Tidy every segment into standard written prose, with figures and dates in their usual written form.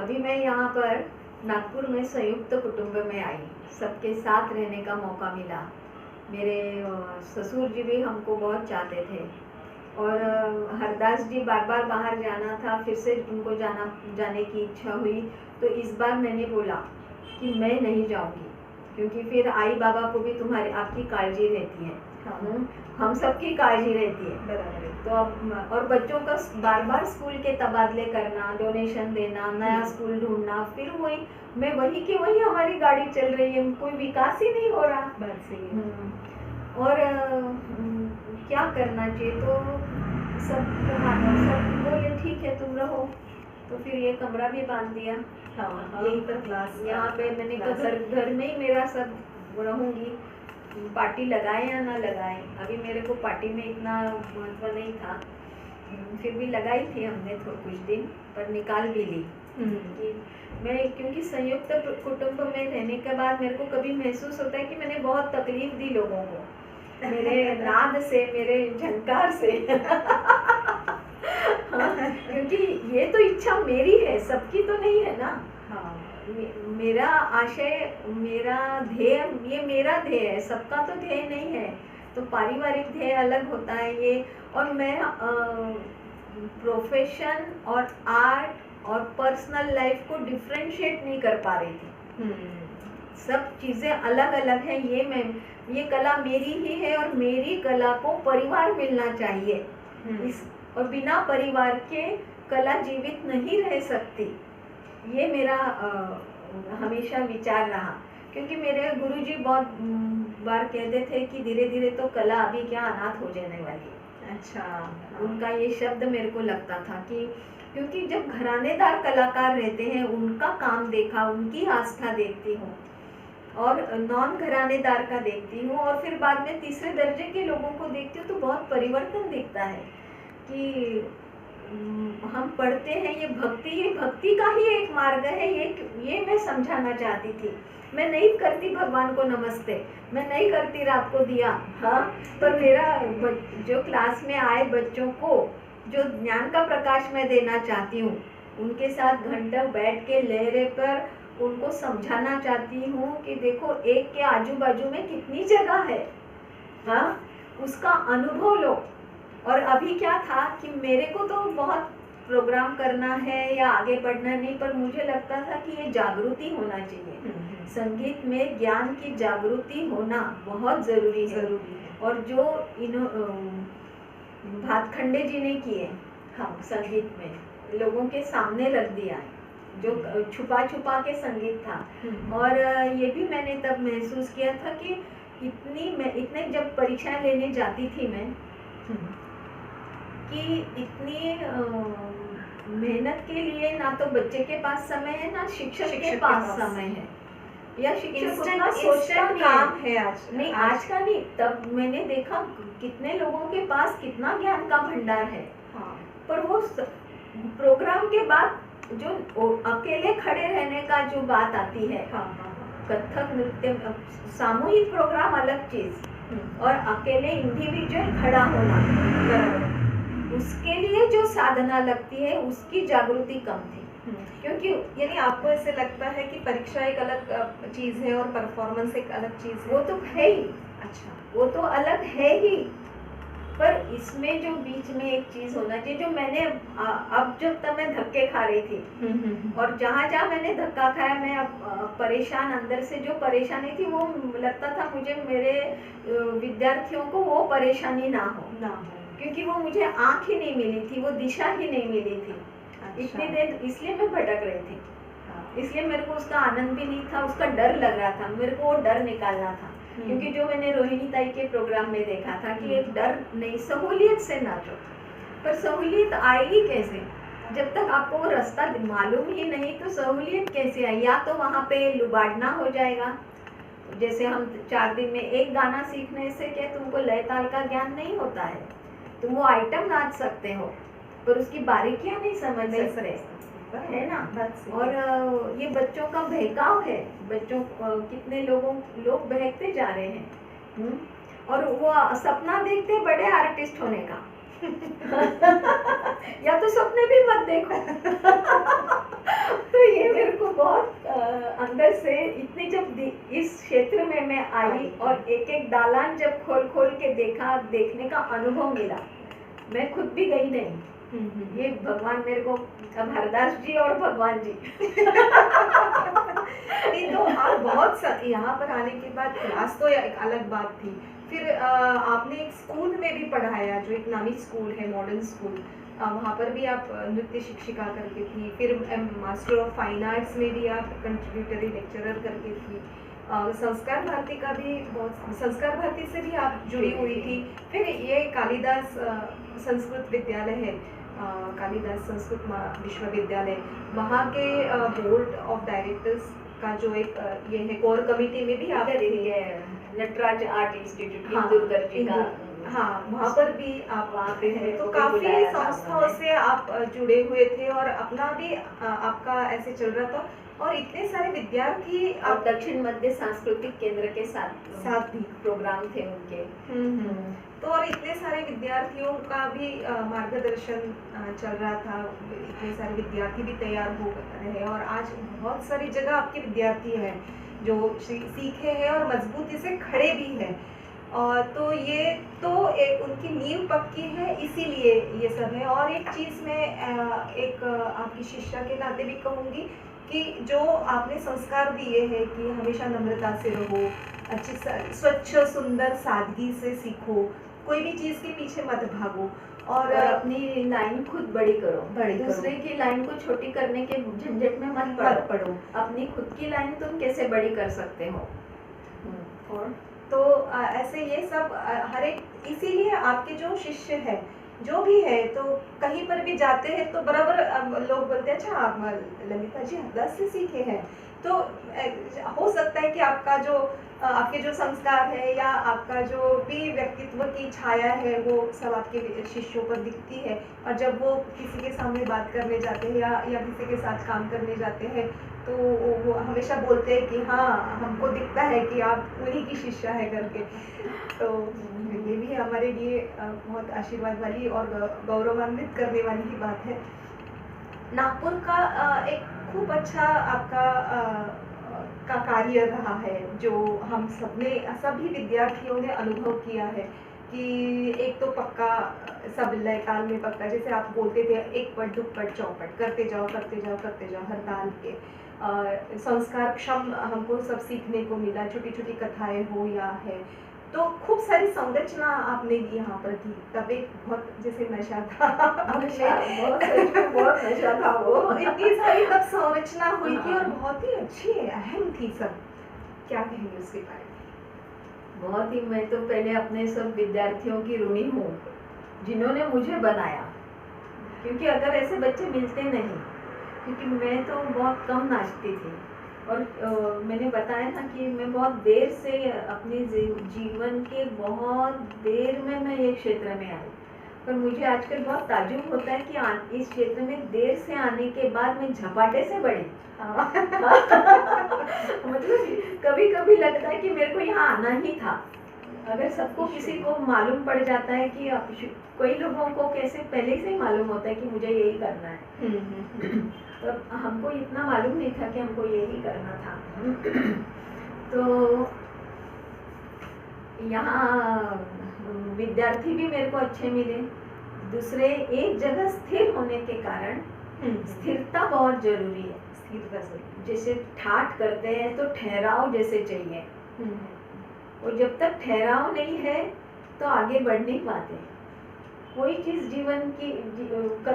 अभी मैं यहाँ पर नागपुर में संयुक्त कुटुंब में आई, सबके साथ रहने का मौका मिला। मेरे ससुर जी भी हमको बहुत चाहते थे और हरदास जी बार बार बाहर जाना था, फिर से उनको जाने की इच्छा हुई। तो इस बार मैंने बोला कि मैं नहीं जाऊंगी, क्योंकि फिर आई बाबा को भी आपकी काळजी रहती है। हम सबकी काळजी रहती है, बराबर है। तो अब और बच्चों का बार बार स्कूल के तबादले करना, डोनेशन देना, नया स्कूल ढूंढना, फिर वही मैं वही की वही हमारी गाड़ी चल रही है, कोई विकास ही नहीं हो रहा। बात सही है। और क्या करना चाहिए, तो सब बोले ठीक है तुम रहो, तो फिर ये कमरा भी बांध दिया। यहीं पर क्लास, यहाँ पे मैंने घर में ही मेरा सब रहूंगी, पार्टी लगाए या ना लगाए। अभी मेरे को पार्टी में इतना महत्व नहीं था, फिर भी लगाई थी हमने कुछ दिन, पर निकाल भी ली। कि मैं क्योंकि संयुक्त कुटुंब में रहने के बाद मेरे को कभी महसूस होता है कि मैंने बहुत तकलीफ दी लोगों को, मेरे नाद से, मेरे झंकार से। क्योंकि ये तो इच्छा मेरी है, सबकी तो नहीं है ना। मेरा आशय, मेरा ध्येय, ये मेरा ध्येय है, सबका तो ध्येय नहीं है। तो पारिवारिक ध्येय अलग होता है ये। और मैं प्रोफेशन और आर्ट और पर्सनल लाइफ को डिफरेंशिएट नहीं कर पा रही थी। सब चीज़ें अलग अलग हैं। ये कला मेरी ही है और मेरी कला को परिवार मिलना चाहिए। और बिना परिवार के कला जीवित नहीं रह सकती, ये मेरा हमेशा विचार रहा। क्योंकि मेरे गुरुजी बहुत बार कहते थे कि धीरे धीरे तो कला अभी क्या अनाथ हो जाने वाली। अच्छा। उनका ये शब्द मेरे को लगता था कि क्योंकि जब घरानेदार कलाकार रहते हैं, उनका काम देखा, उनकी आस्था देखती हूँ, और नॉन घरानेदार का देखती हूँ, और फिर बाद में तीसरे दर्जे के लोगों को देखती हूँ, तो बहुत परिवर्तन दिखता है कि हम पढ़ते हैं, ये भक्ति का ही एक मार्ग है। ये मैं समझाना चाहती थी। मैं नहीं करती भगवान को नमस्ते, मैं नहीं करती रात को दिया, पर मेरा जो क्लास में आए बच्चों को जो ज्ञान का प्रकाश मैं देना चाहती हूँ, उनके साथ घंटों बैठ के लहरे पर उनको समझाना चाहती हूँ कि देखो एक के आजू बाजू में कितनी जगह है, उसका अनुभव लो। और अभी क्या था कि मेरे को तो बहुत प्रोग्राम करना है या आगे बढ़ना नहीं, पर मुझे लगता था कि ये जागृति होना चाहिए। संगीत में ज्ञान की जागृति होना बहुत ज़रूरी है। और जो भातखंडे जी ने किए संगीत में, लोगों के सामने रख दिया, जो छुपा छुपा के संगीत था। और ये भी मैंने तब महसूस किया था कि इतने जब परीक्षाएं लेने जाती थी मैं, कि इतनी मेहनत के लिए ना तो बच्चे के पास समय है, ना शिक्षक के पास समय है, या शिक्षक उतना सोचता काम है आज का नहीं। तब मैंने देखा कितने लोगों के पास कितना ज्ञान का भंडार है, पर वो प्रोग्राम के बाद जो अकेले खड़े रहने का जो बात आती है, कथक नृत्य सामूहिक प्रोग्राम अलग चीज, और अकेले इंडिविजुअल खड़ा होना, उसके लिए जो साधना लगती है, उसकी जागृति कम थी। क्योंकि यानी आपको ऐसे लगता है कि परीक्षा एक अलग चीज है और परफॉर्मेंस एक अलग चीज है? वो तो है ही। अच्छा, वो तो अलग है ही, पर इसमें जो बीच में एक चीज होना चाहिए, जो मैंने अब जब तक मैं धक्के खा रही थी, और जहाँ जहाँ मैंने धक्का खाया, मैं अब परेशान, अंदर से जो परेशानी थी, वो लगता था मुझे मेरे विद्यार्थियों को वो परेशानी ना हो, क्योंकि वो मुझे आँख ही नहीं मिली थी, वो दिशा ही नहीं मिली थी। इतनी देर इसलिए मैं भटक रही थी, इसलिए मेरे को उसका आनंद भी नहीं था, उसका डर लग रहा था, मेरे को वो डर निकालना था। क्योंकि जो मैंने रोहिणी ताई के प्रोग्राम में देखा था कि एक डर नहीं, सहूलियत से नाचो, पर सहूलियत आएगी कैसे जब तक आपको वो रास्ता मालूम ही नहीं, तो सहूलियत कैसे आई? या तो वहाँ पे लुबाड़ना हो जाएगा, जैसे हम 4 दिन में एक गाना सीखने से क्या तुमको लय ताल का ज्ञान नहीं होता है, तुम वो आइटम नाच सकते हो, पर उसकी बारीकियां नहीं समझ सकते, है ना। और ये बच्चों का बहकाव है, बच्चों कितने लोग बहकते जा रहे हैं, और वो सपना देखते बड़े आर्टिस्ट होने का। या तो सपने भी मत देखो। तो ये मेरे को बहुत अंदर से इतनी जब इस क्षेत्र में मैं आई और एक एक दालान जब खोल खोल के देखने का अनुभव मिला, मैं खुद भी गई नहीं। ये भगवान मेरे को, अब हरदास जी और भगवान जी नहीं तो आप बहुत यहाँ पर आने के बाद क्लास तो एक अलग बात थी, फिर आपने एक स्कूल में भी पढ़ाया जो एक नामी स्कूल है, मॉडर्न स्कूल, वहाँ पर भी आप नृत्य शिक्षिका करके थी, फिर मास्टर ऑफ फाइन आर्ट्स में भी आप कंट्रीब्यूटरी लेक्चरर करके थी, संस्कार भारती का भी बहुत, संस्कार भारती से भी आप जुड़ी हुई थी, फिर ये कालिदास संस्कृत विद्यालय है, कालिदास संस्कृत विश्वविद्यालय, वहाँ के बोर्ड ऑफ डायरेक्टर्स का जो एक ये है कोर कमेटी में भी आप नटराज आर्ट इंस्टीट्यूट, हाँ, इंदुरकर जी का, हाँ वहाँ पर भी आप वहाँ पे है, तो काफी संस्थाओं से आप जुड़े हुए थे और अपना भी आपका ऐसे चल रहा था, और इतने सारे विद्यार्थी आप दक्षिण मध्य सांस्कृतिक केंद्र के साथ भी प्रोग्राम थे उनके। तो और इतने सारे विद्यार्थियों का भी मार्गदर्शन चल रहा था, इतने सारे विद्यार्थी भी तैयार हो रहे, और आज बहुत सारी जगह आपके विद्यार्थी हैं जो सीखे हैं और मजबूती से खड़े भी हैं, और तो ये तो एक उनकी नींव पक्की है, इसीलिए ये सब है। और एक चीज़ मैं एक आपकी शिष्या के नाते भी कहूँगी कि जो आपने संस्कार दिए हैं कि हमेशा नम्रता से रहो, अच्छी स्वच्छ सुंदर सादगी से सीखो, कोई भी चीज़ के पीछे मत भागो, और अपनी लाइन खुद बड़ी करो, दूसरे की लाइन को छोटी करने के झंझट में मत पड़ो। अपनी खुद की लाइन तुम कैसे बड़ी कर सकते हो। और तो ऐसे ये सब हर एक, इसीलिए आपके जो शिष्य है जो भी है, तो कहीं पर भी जाते हैं तो बराबर लोग बोलते हैं अच्छा आप ललिता जी हरदास से सीखे हैं, तो हो सकता है कि आपका जो आपके जो संस्कार है या आपका जो भी व्यक्तित्व की छाया है वो सब आपके शिष्यों पर दिखती है, और जब वो किसी के सामने बात करने जाते हैं या किसी के साथ काम करने जाते हैं तो वो हमेशा बोलते हैं कि हाँ हमको दिखता है कि आप उन्हीं की शिष्या है करके। तो ये भी हमारे लिए बहुत आशीर्वाद वाली और गौरवान्वित करने वाली ही बात है। नागपुर का एक खूब अच्छा आपका का कार्य रहा है जो हम सभी विद्यार्थियों ने अनुभव किया है कि एक तो पक्का सब लय ताल में पक्का, जैसे आप बोलते थे एक पट दुपट चौपट करते जाओ हर ताल के संस्कार क्षम हमको सब सीखने को मिला, छोटी छोटी कथाएं हो या है, तो खूब सारी संरचना आपने यहाँ पर की, तब एक बहुत जैसे नशा था बहुत नशा था वो इतनी सारी तब संरचना हुई थी और बहुत ही अच्छी अहम थी सब, क्या कहेंगे उसके बारे में? बहुत ही, मैं तो पहले अपने सब विद्यार्थियों की ऋणी हूँ जिन्होंने मुझे बनाया, क्योंकि अगर ऐसे बच्चे मिलते नहीं, क्योंकि मैं तो बहुत कम नाचती थी और मैंने बताया ना कि मैं बहुत देर से अपने जीवन के बहुत देर में मैं ये क्षेत्र में आई, पर मुझे आजकल बहुत ताज्जुब होता है कि इस क्षेत्र में देर से आने के बाद मैं झपाटे से बढ़ी। मतलब कभी कभी लगता है कि मेरे को यहाँ आना ही था। अगर सबको किसी को मालूम पड़ जाता है कि कोई लोगों को कैसे पहले से ही मालूम होता है कि मुझे यही करना है, तो हमको इतना मालूम नहीं था कि हमको यही करना था। तो यहाँ विद्यार्थी भी मेरे को अच्छे मिले, दूसरे एक जगह स्थिर होने के कारण, स्थिरता बहुत जरूरी है। स्थिरता जैसे ठाठ करते हैं तो ठहराव जैसे चाहिए, और जब तक ठहराव नहीं है तो आगे बढ़ नहीं पाते। कोई चीज जीवन की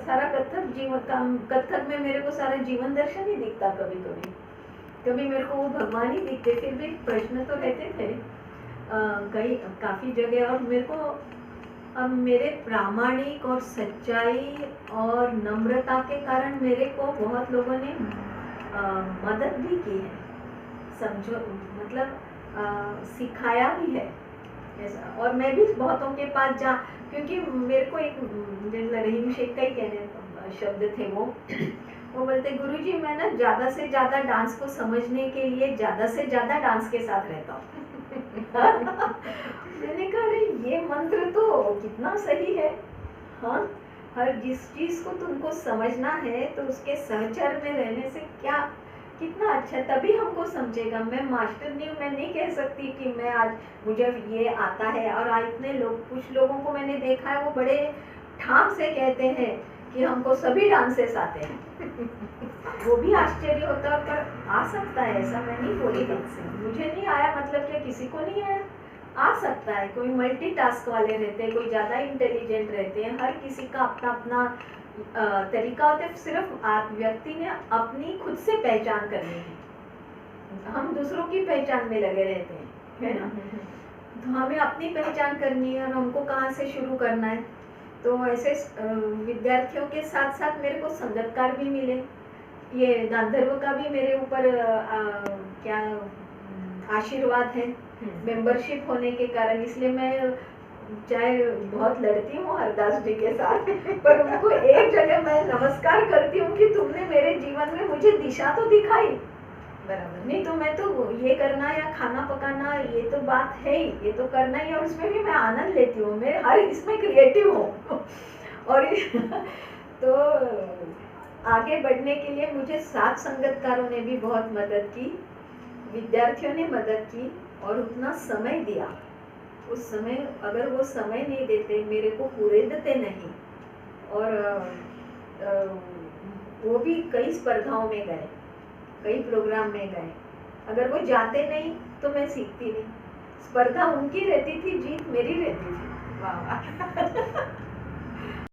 सारा कथक में मेरे को सारा जीवन दर्शन ही दिखता, कभी मेरे को वो भगवान ही दिखते, फिर भी प्रश्न तो रहते थे कई काफी जगह, और मेरे को अब मेरे प्रामाणिक और सच्चाई और नम्रता के कारण मेरे को बहुत लोगों ने मदद भी की है, समझो, मतलब सिखाया भी है ऐसा। और मैं भी बहुतों के पास क्योंकि मेरे को एक रहीम शेख का ही कहने शब्द थे वो बोलते गुरुजी मैं ना ज़्यादा से ज़्यादा डांस को समझने के लिए ज़्यादा से ज़्यादा डांस के साथ रहता हूँ। मैंने कहा अरे ये मंत्र तो कितना सही है। हाँ, हर जिस चीज को तुमको समझना है तो उसके सहचर में रहने से क्या कितना अच्छा, तभी हमको समझेगा। मैं मास्टर नहीं हूँ, मैं नहीं कह सकती कि मैं आज मुझे ये आता है। और आज इतने लोग, कुछ लोगों को मैंने देखा है वो बड़े ठाम से कहते हैं कि हमको सभी डांसेस आते हैं। वो भी आश्चर्य होता है, पर आ सकता है, ऐसा मैं नहीं बोली मुझे नहीं आया मतलब क्या किसी को नहीं आया, आ सकता है। कोई मल्टीटास्क वाले रहते हैं, कोई ज़्यादा इंटेलिजेंट रहते हैं, हर किसी का अपना अपना तरीका होता है। सिर्फ व्यक्ति ने अपनी खुद से पहचान करनी है। हम दूसरों की पहचान में लगे रहते हैं, है ना। तो हमें अपनी पहचान करनी है और हमको कहाँ से शुरू करना है। तो ऐसे विद्यार्थियों के साथ साथ मेरे को संगतकार भी मिले। ये गांधर्व का भी मेरे ऊपर क्या आशीर्वाद है मेंबरशिप होने के कारण। इसलिए मैं चाहे बहुत लड़ती हूँ हरदास जी के साथ, पर उनको एक जगह मैं नमस्कार करती हूँ कि तुमने मेरे जीवन में मुझे दिशा तो दिखाई। बराबर। नहीं तो मैं तो ये करना या खाना पकाना ये तो बात है ही, ये तो करना ही, और उसमें भी मैं आनंद लेती हूँ, मैं हर इसमें क्रिएटिव हूँ। और तो आगे बढ़ने के लिए मुझे साथ संगतकारों ने भी बहुत मदद की, विद्यार्थियों ने मदद की और उतना समय दिया। उस समय अगर वो समय नहीं देते, मेरे को पूरेदते नहीं, और वो भी कई स्पर्धाओं में गए, कई प्रोग्राम में गए। अगर वो जाते नहीं तो मैं सीखती नहीं। स्पर्धा उनकी रहती थी, जीत मेरी रहती थी। वाह वाह।